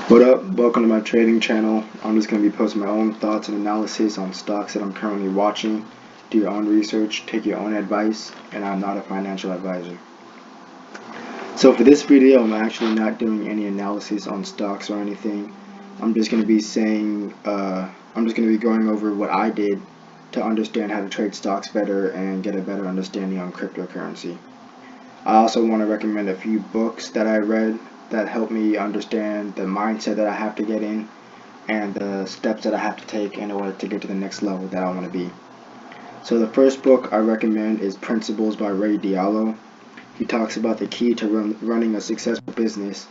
What up? Welcome to my trading channel. I'm just going to be posting my own thoughts and analysis on stocks that I'm currently watching. Do your own research, take your own advice, and I'm not a financial advisor. So for this video, I'm actually not doing any analysis on stocks or anything. I'm just going to be going over what I did to understand how to trade stocks better and get a better understanding on cryptocurrency. I also want to recommend a few books that I read that helped me understand the mindset that I have to get in and the steps that I have to take in order to get to the next level that I want to be. So the first book I recommend is Principles by Ray Diablo. He talks about the key to running a successful business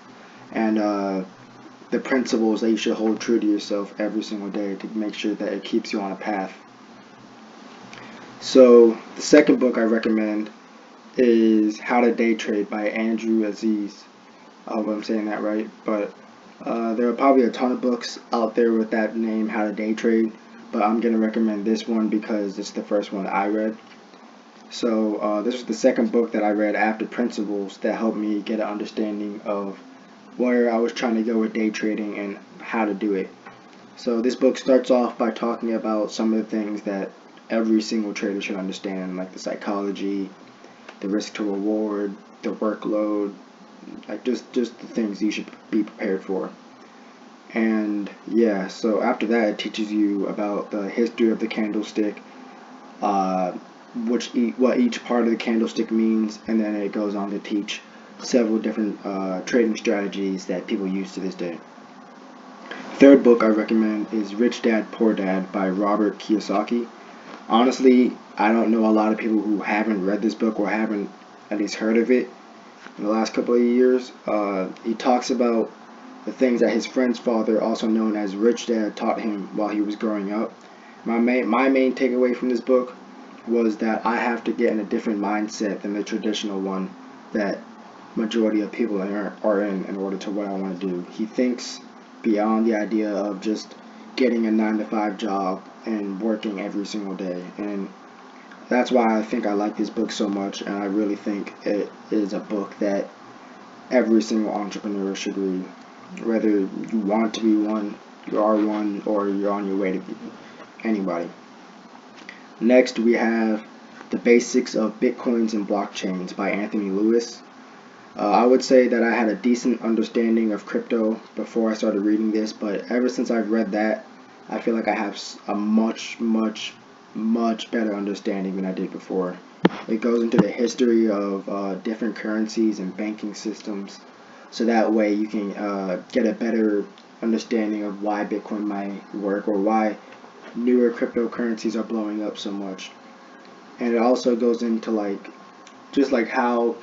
and the principles that you should hold true to yourself every single day to make sure that it keeps you on a path. So the second book I recommend is How to Day Trade by Andrew Aziz. I hope I'm saying that right, but there are probably a ton of books out there with that name, How to Day Trade, but I'm going to recommend this one because it's the first one I read. So this was the second book that I read after Principles that helped me get an understanding of where I was trying to go with day trading and how to do it. So this book starts off by talking about some of the things that every single trader should understand, like the psychology, the risk to reward, the workload, like just the things you should be prepared for. And yeah, so after that it teaches you about the history of the candlestick, uh, what each part of the candlestick means, and then it goes on to teach several different trading strategies that people use to this day. Third book I recommend is Rich Dad Poor Dad by Robert Kiyosaki. Honestly, I don't know a lot of people who haven't read this book or haven't at least heard of it in the last couple of years. He talks about the things that his friend's father, also known as Rich Dad, taught him while he was growing up. My main takeaway from this book was that I have to get in a different mindset than the traditional one that majority of people are in order to what I want to do. He thinks beyond the idea of just getting a 9 to 5 job and working every single day. And that's why I think I like this book so much, and I really think it is a book that every single entrepreneur should read. Whether you want to be one, you are one, or you're on your way to be anybody. Next, we have The Basics of Bitcoins and Blockchains by Anthony Lewis. I would say that I had a decent understanding of crypto before I started reading this, but ever since I've read that, I feel like I have a much better understanding than I did before. It goes into the history of different currencies and banking systems, so that way you can get a better understanding of why Bitcoin might work or why newer cryptocurrencies are blowing up so much. And it also goes into just like how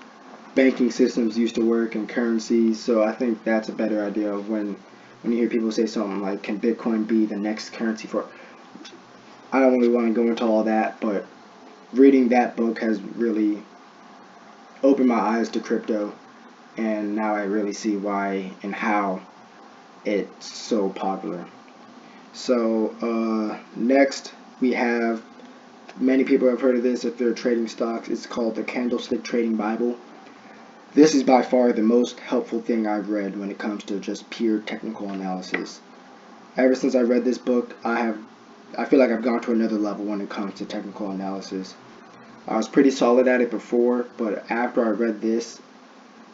banking systems used to work and currencies. So I think that's a better idea of when you hear people say something like, "Can Bitcoin be the next currency for?" I don't really want to go into all that, but reading that book has really opened my eyes to crypto, and now I really see why and how it's so popular. So next we have, many people have heard of this if they're trading stocks. It's called the Candlestick Trading Bible. This is by far the most helpful thing I've read when it comes to just pure technical analysis. Ever since I read this book, I feel like I've gone to another level when it comes to technical analysis. I was pretty solid at it before, but after I read this,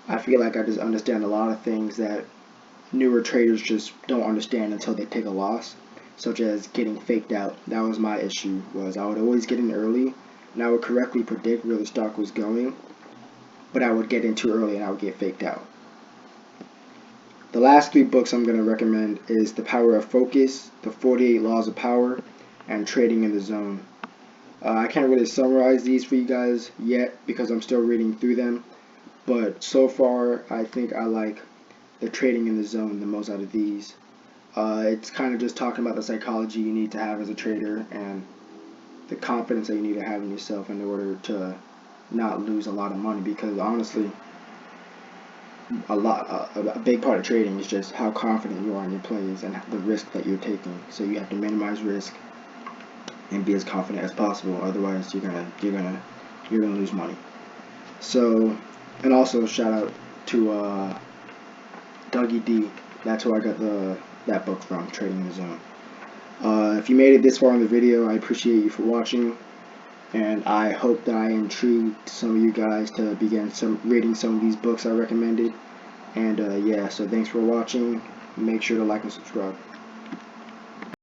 I feel like I just understand a lot of things that newer traders just don't understand until they take a loss, such as getting faked out. That was my issue, was I would always get in early and I would correctly predict where the stock was going, but I would get in too early and I would get faked out. The last three books I'm going to recommend is The Power of Focus, The 48 Laws of Power, and Trading in the Zone. I can't really summarize these for you guys yet because I'm still reading through them, but so far I think I like the Trading in the Zone the most out of these. It's kind of just talking about the psychology you need to have as a trader and the confidence that you need to have in yourself in order to not lose a lot of money, because honestly a big part of trading is just how confident you are in your plays and the risk that you're taking. So you have to minimize risk and be as confident as possible. Otherwise, you're gonna lose money. So, and also shout out to Dougie D That's where I got that book from, Trading in the Zone. If you made it this far in the video, I appreciate you for watching, and I hope that I intrigued some of you guys to begin reading some of these books I recommended. And yeah, so thanks for watching. Make sure to like and subscribe.